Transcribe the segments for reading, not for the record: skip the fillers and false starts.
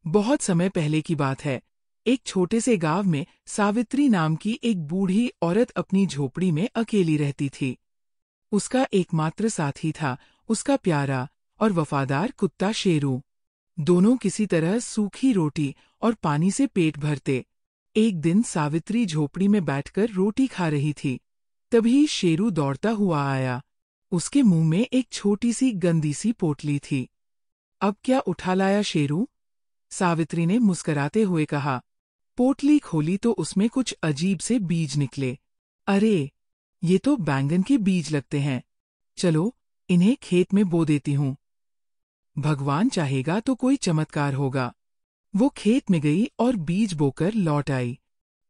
बहुत समय पहले की बात है। एक छोटे से गांव में सावित्री नाम की एक बूढ़ी औरत अपनी झोपड़ी में अकेली रहती थी। उसका एकमात्र साथी था उसका प्यारा और वफादार कुत्ता शेरू। दोनों किसी तरह सूखी रोटी और पानी से पेट भरते। एक दिन सावित्री झोपड़ी में बैठकर रोटी खा रही थी। तभी शेरू दौड़ता हुआ आया। उसके मुंह में एक छोटी सी गंदी सी पोटली थी। अब क्या उठा लाया शेरू? सावित्री ने मुस्कराते हुए कहा। पोटली खोली तो उसमें कुछ अजीब से बीज निकले। अरे, ये तो बैंगन के बीज लगते हैं। चलो, इन्हें खेत में बो देती हूँ। भगवान चाहेगा तो कोई चमत्कार होगा। वो खेत में गई और बीज बोकर लौट आई।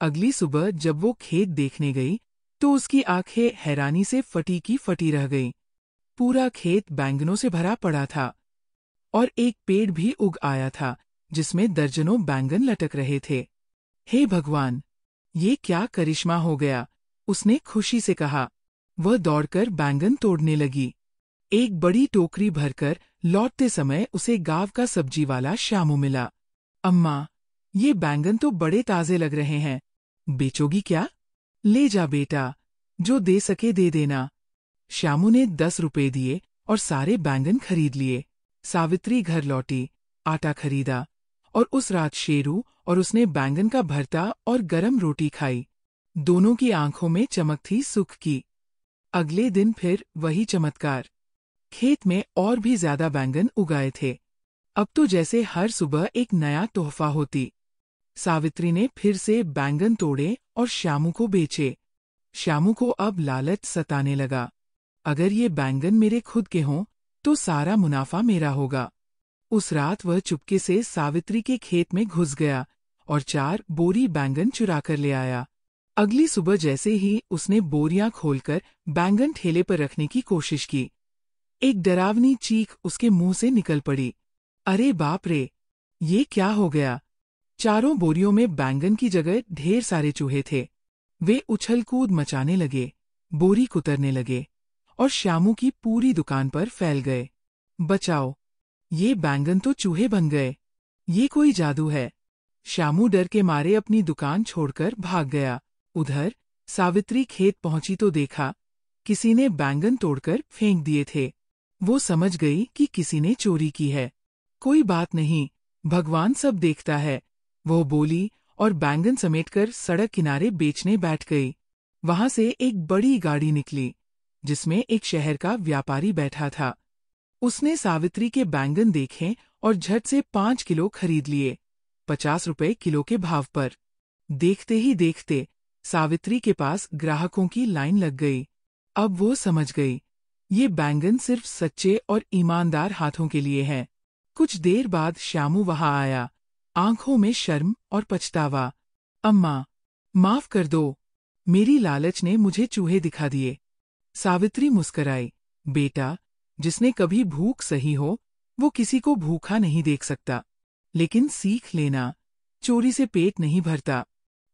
अगली सुबह जब वो खेत देखने गई तो उसकी आंखें हैरानी से फटी की फटी रह गईं। पूरा खेत बैंगनों से भरा पड़ा था और एक पेड़ भी उग आया था जिसमें दर्जनों बैंगन लटक रहे थे। हे भगवान, ये क्या करिश्मा हो गया, उसने खुशी से कहा। वह दौड़कर बैंगन तोड़ने लगी। एक बड़ी टोकरी भरकर लौटते समय उसे गांव का सब्जी वाला श्यामू मिला। अम्मा, ये बैंगन तो बड़े ताजे लग रहे हैं। बेचोगी क्या? ले जा बेटा, जो दे सके दे देना। श्यामू ने 10 रुपए दिए और सारे बैंगन खरीद लिए। सावित्री घर लौटी, आटा खरीदा और उस रात शेरू और उसने बैंगन का भरता और गरम रोटी खाई। दोनों की आंखों में चमक थी सुख की। अगले दिन फिर वही चमत्कार। खेत में और भी ज्यादा बैंगन उगाए थे। अब तो जैसे हर सुबह एक नया तोहफा होती। सावित्री ने फिर से बैंगन तोड़े और श्यामू को बेचे। श्यामू को अब लालच सताने लगा। अगर ये बैंगन मेरे खुद के हों तो सारा मुनाफा मेरा होगा। उस रात वह चुपके से सावित्री के खेत में घुस गया और 4 बोरी बैंगन चुरा कर ले आया। अगली सुबह जैसे ही उसने बोरियां खोलकर बैंगन ठेले पर रखने की कोशिश की, एक डरावनी चीख उसके मुंह से निकल पड़ी। अरे बाप रे, ये क्या हो गया? चारों बोरियों में बैंगन की जगह ढेर सारे चूहे थे। वे उछल कूद मचाने लगे, बोरी कुतरने लगे और श्यामू की पूरी दुकान पर फैल गए। बचाओ, ये बैंगन तो चूहे बन गए। ये कोई जादू है। श्यामू डर के मारे अपनी दुकान छोड़कर भाग गया। उधर सावित्री खेत पहुंची तो देखा किसी ने बैंगन तोड़कर फेंक दिए थे। वो समझ गई कि किसी ने चोरी की है। कोई बात नहीं, भगवान सब देखता है, वो बोली और बैंगन समेटकर सड़क किनारे बेचने बैठ गई। वहां से एक बड़ी गाड़ी निकली जिसमें एक शहर का व्यापारी बैठा था। उसने सावित्री के बैंगन देखे और झट से 5 किलो खरीद लिए, 50 रुपए किलो के भाव पर। देखते ही देखते सावित्री के पास ग्राहकों की लाइन लग गई। अब वो समझ गई, ये बैंगन सिर्फ सच्चे और ईमानदार हाथों के लिए है। कुछ देर बाद श्यामू वहां आया, आंखों में शर्म और पछतावा। अम्मा, माफ कर दो, मेरी लालच ने मुझे चूहे दिखा दिए। सावित्री मुस्कराई। बेटा, जिसने कभी भूख सही हो वो किसी को भूखा नहीं देख सकता। लेकिन सीख लेना, चोरी से पेट नहीं भरता।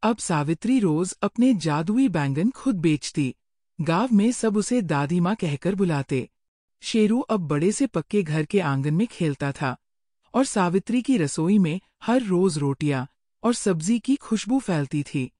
अब सावित्री रोज अपने जादुई बैंगन खुद बेचती। गांव में सब उसे दादी माँ कहकर बुलाते। शेरू अब बड़े से पक्के घर के आंगन में खेलता था और सावित्री की रसोई में हर रोज रोटियां और सब्जी की खुशबू फैलती थी।